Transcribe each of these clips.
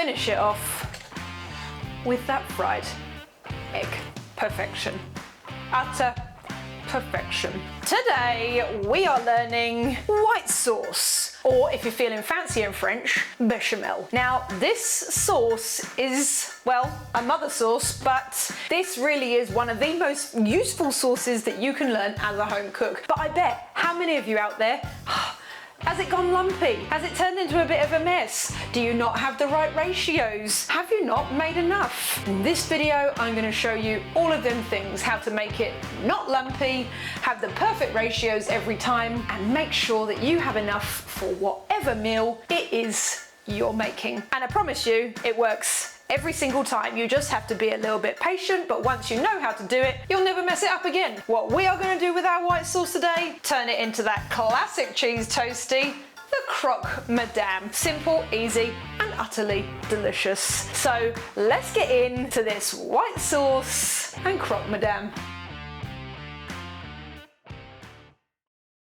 finish it off with that fried egg. Perfection. Utter perfection. Today we are learning white sauce, or if you're feeling fancy in French, bechamel. Now this sauce is, well, a mother sauce, but this really is one of the most useful sauces that you can learn as a home cook. But I bet, how many of you out there, has it gone lumpy? Has it turned into a bit of a mess? Do you not have the right ratios? Have you not made enough? In this video, I'm going to show you all of them things, how to make it not lumpy, have the perfect ratios every time, and make sure that you have enough for whatever meal it is you're making. And I promise you, it works every single time. You just have to be a little bit patient, but once you know how to do it, you'll never mess it up again. What we are going to do with our white sauce today, turn it into that classic cheese toasty, the croque madame. Simple, easy, and utterly delicious. So let's get into this white sauce and croque madame.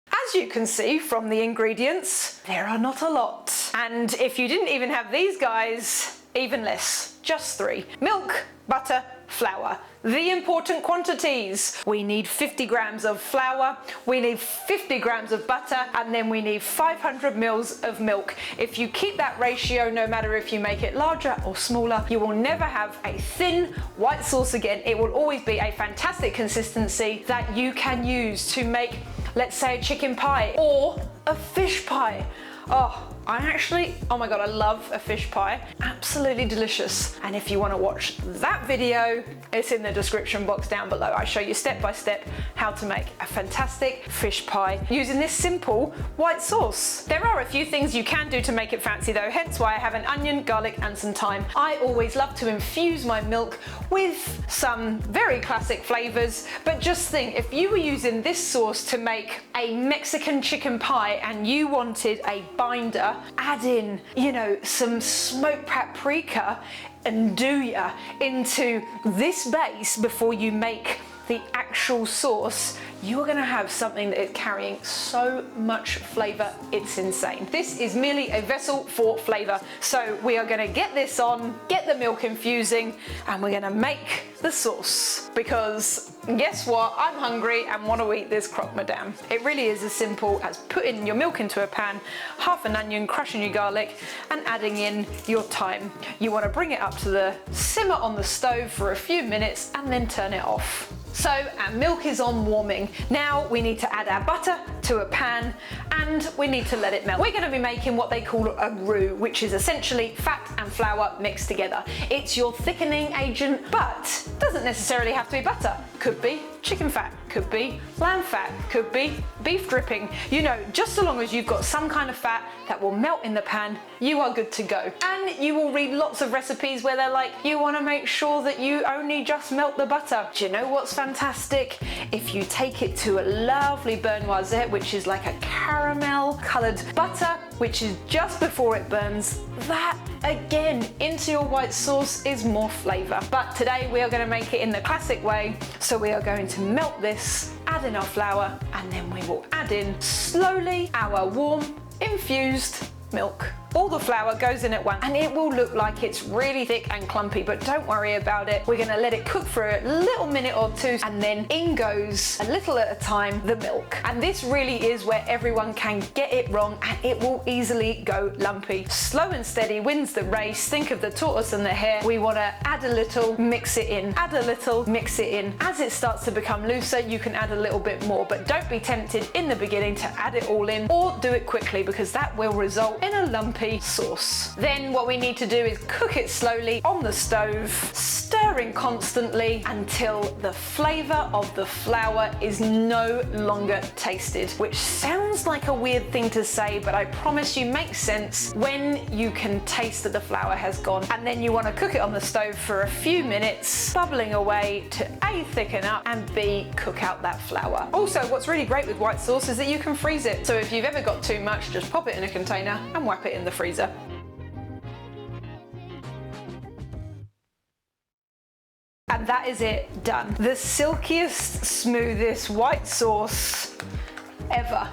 As you can see from the ingredients, there are not a lot. And if you didn't even have these guys, even less, just 3. Milk, butter, flour. The important quantities. We need 50 grams of flour, we need 50 grams of butter, and then we need 500 mils of milk. If you keep that ratio, no matter if you make it larger or smaller, you will never have a thin white sauce again. It will always be a fantastic consistency that you can use to make, let's say, a chicken pie or a fish pie. Oh my God, I love a fish pie. Absolutely delicious. And if you want to watch that video, it's in the description box down below. I show you step by step how to make a fantastic fish pie using this simple white sauce. There are a few things you can do to make it fancy though, hence why I have an onion, garlic, and some thyme. I always love to infuse my milk with some very classic flavors, but just think, if you were using this sauce to make a Mexican chicken pie and you wanted a binder, add in, you know, some smoked paprika and nduja into this base before you make the actual sauce, you're gonna have something that is carrying so much flavor, it's insane. This is merely a vessel for flavor. So we are gonna get this on, get the milk infusing, and we're gonna make the sauce. Because guess what? I'm hungry and want to eat this croque madame. It really is as simple as putting your milk into a pan, half an onion, crushing your garlic, and adding in your thyme. You want to bring it up to the simmer on the stove for a few minutes and then turn it off. So our milk is on warming. Now we need to add our butter to a pan and we need to let it melt. We're going to be making what they call a roux, which is essentially fat and flour mixed together. It's your thickening agent, but doesn't necessarily have to be butter. Could be chicken fat, could be lamb fat, could be beef dripping. You know, just so long as you've got some kind of fat that will melt in the pan, you are good to go. And you will read lots of recipes where they're like, you want to make sure that you only just melt the butter. Do you know what's fantastic? If you take it to a lovely beurre noisette, which is like a caramel colored butter, which is just before it burns, that again into your white sauce is more flavor. But today we are going to make it in the classic way. So we are going to melt this, add in our flour, and then we will add in slowly our warm infused milk. All the flour goes in at once and it will look like it's really thick and clumpy, but don't worry about it. We're gonna let it cook for a little minute or two and then in goes, a little at a time, the milk. And this really is where everyone can get it wrong and it will easily go lumpy. Slow and steady wins the race. Think of the tortoise and the hare. We wanna add a little, mix it in, add a little, mix it in. As it starts to become looser, you can add a little bit more, but don't be tempted in the beginning to add it all in or do it quickly because that will result in a lumpy sauce. Then what we need to do is cook it slowly on the stove, stirring constantly until the flavor of the flour is no longer tasted, which sounds like a weird thing to say, but I promise you makes sense when you can taste that the flour has gone. And then you want to cook it on the stove for a few minutes, bubbling away to A, thicken up, and B, cook out that flour. Also, what's really great with white sauce is that you can freeze it. So if you've ever got too much, just pop it in a container and whap it in the freezer. And that is it, done. The silkiest, smoothest white sauce ever.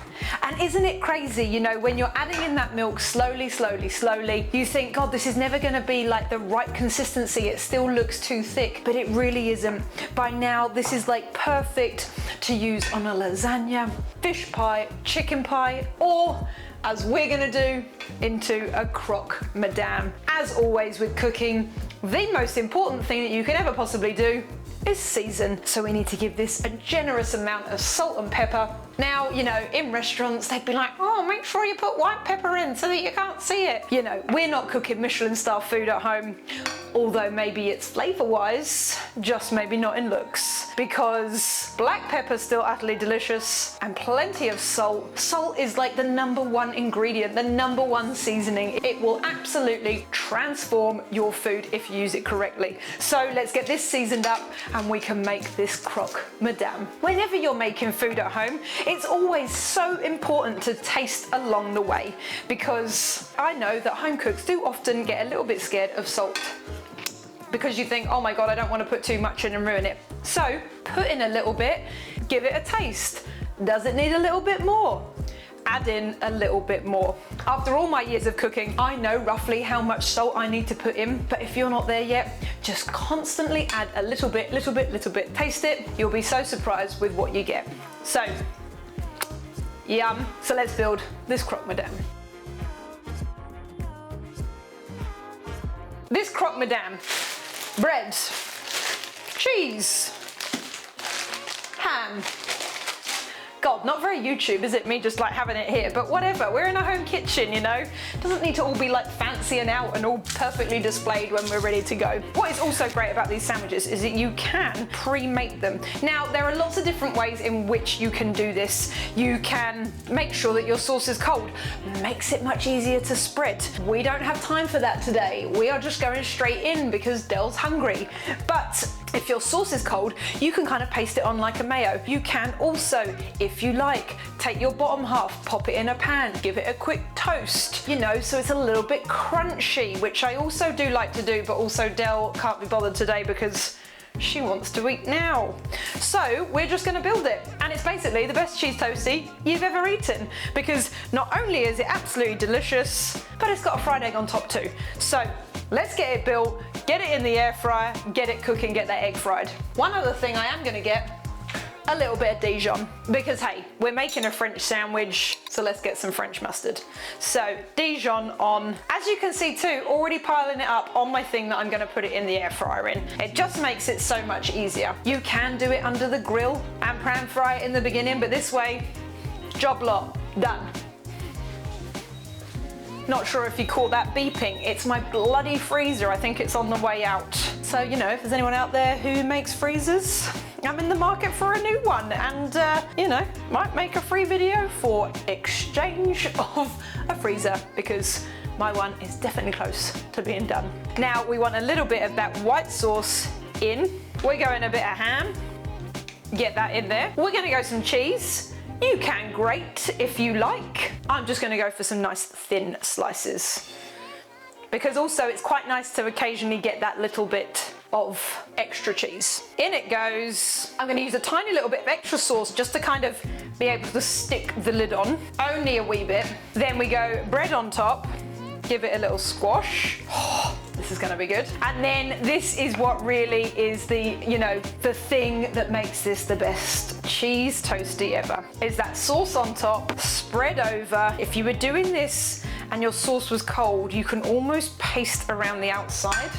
And isn't it crazy, you know, when you're adding in that milk slowly, slowly, slowly, you think, God, this is never gonna be like the right consistency. It still looks too thick, but it really isn't. By now, this is like perfect to use on a lasagna, fish pie, chicken pie, or as we're gonna do, into a croque madame. As always with cooking, the most important thing that you can ever possibly do is season. So we need to give this a generous amount of salt and pepper. Now, you know, in restaurants, they'd be like, oh, make sure you put white pepper in so that you can't see it. You know, we're not cooking Michelin-star food at home, although maybe it's flavor-wise, just maybe not in looks, because black pepper's still utterly delicious and plenty of salt. Salt is like the #1 ingredient, the #1 seasoning. It will absolutely transform your food if you use it correctly. So let's get this seasoned up and we can make this croque madame. Whenever you're making food at home, it's always so important to taste along the way, because I know that home cooks do often get a little bit scared of salt, because you think, oh my God, I don't want to put too much in and ruin it. So put in a little bit, give it a taste. Does it need a little bit more? Add in a little bit more. After all my years of cooking, I know roughly how much salt I need to put in, but if you're not there yet, just constantly add a little bit, little bit, little bit. Taste it, you'll be so surprised with what you get. So, yum. So let's build this croque madame. This croque madame, bread, cheese, ham. God, not very YouTube, is it? Me just like having it here, but whatever. We're in a home kitchen, you know? Doesn't need to all be like fancy and out and all perfectly displayed when we're ready to go. What is also great about these sandwiches is that you can pre-make them. Now, there are lots of different ways in which you can do this. You can make sure that your sauce is cold. Makes it much easier to spread. We don't have time for that today. We are just going straight in because Del's hungry. But if your sauce is cold, you can kind of paste it on like a mayo. You can also, if you like, take your bottom half, pop it in a pan, give it a quick toast, you know, so it's a little bit crunchy, which I also do like to do, but also Del can't be bothered today because she wants to eat now. So we're just gonna build it. And it's basically the best cheese toastie you've ever eaten, because not only is it absolutely delicious, but it's got a fried egg on top too. So let's get it built, get it in the air fryer, get it cooking, get that egg fried. One other thing I am gonna get, a little bit of Dijon, because hey, we're making a French sandwich, so let's get some French mustard. So Dijon on, as you can see too, already piling it up on my thing that I'm gonna put it in the air fryer in. It just makes it so much easier. You can do it under the grill and pan fry it in the beginning, but this way, job lot, done. Not sure if you call that beeping. It's my bloody freezer. I think it's on the way out. So, you know, if there's anyone out there who makes freezers, I'm in the market for a new one, and, you know, might make a free video for exchange of a freezer, because my one is definitely close to being done. Now, we want a little bit of that white sauce in. We're going a bit of ham. Get that in there. We're gonna go some cheese. You can grate if you like. I'm just gonna go for some nice thin slices, because also it's quite nice to occasionally get that little bit of extra cheese. In it goes. I'm gonna use a tiny little bit of extra sauce just to kind of be able to stick the lid on, only a wee bit. Then we go bread on top, give it a little squash. Oh, this is gonna be good. And then this is what really is the, you know, the thing that makes this the best cheese toastie ever. Is that sauce on top, spread over. If you were doing this and your sauce was cold, you can almost paste around the outside.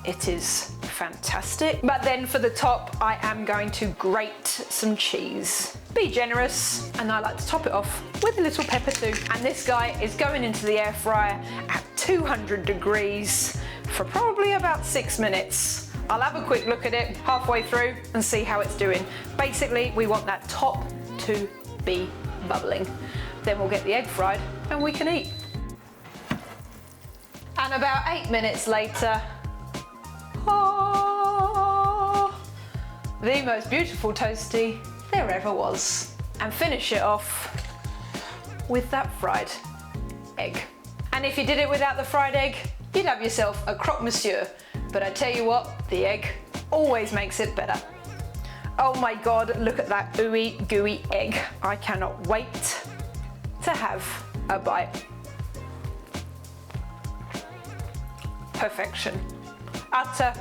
It is fantastic. But then for the top, I am going to grate some cheese. Be generous, and I like to top it off with a little pepper too. And this guy is going into the air fryer at 200 degrees for probably about 6 minutes. I'll have a quick look at it halfway through and see how it's doing. Basically, we want that top to be bubbling. Then we'll get the egg fried and we can eat. And about 8 minutes later, oh, the most beautiful toastie there ever was. And finish it off with that fried egg. And if you did it without the fried egg, you'd have yourself a croque monsieur. But I tell you what, the egg always makes it better. Oh my God, look at that ooey gooey egg. I cannot wait to have a bite. Perfection. Utter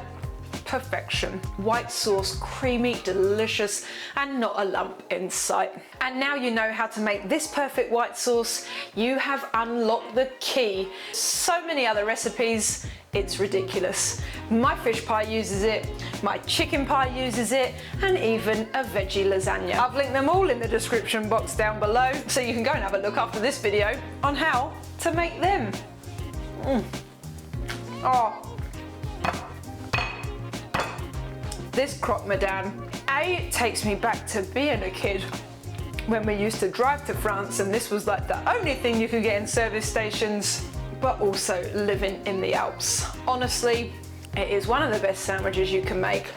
perfection. White sauce, creamy, delicious, and not a lump in sight. And now you know how to make this perfect white sauce, you have unlocked the key. So many other recipes, it's ridiculous. My fish pie uses it, my chicken pie uses it, and even a veggie lasagna. I've linked them all in the description box down below, so you can go and have a look after this video on how to make them. Oh. This croque madame, it takes me back to being a kid when we used to drive to France and this was like the only thing you could get in service stations, but also living in the Alps. Honestly, it is one of the best sandwiches you can make.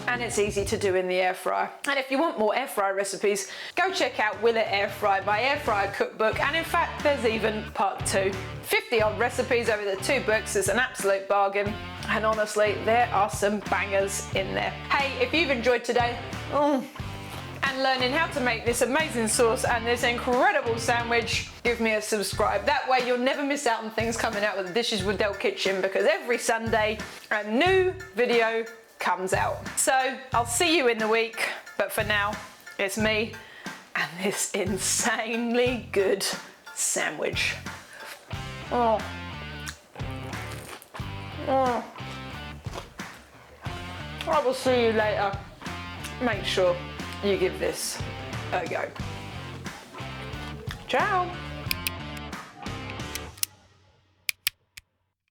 And it's easy to do in the air fryer. And if you want more air fryer recipes, go check out Will It Air Fry, my air fryer cookbook, and in fact there's even part 2. 50 odd recipes over the 2 books is an absolute bargain, and honestly there are some bangers in there. Hey, if you've enjoyed today and learning how to make this amazing sauce and this incredible sandwich, give me a subscribe. That way you'll never miss out on things coming out with the Dishes with Del Kitchen, because every Sunday a new video comes out. So I'll see you in the week, but for now it's me and this insanely good sandwich. Oh. I will see you later. Make sure you give this a go. Ciao.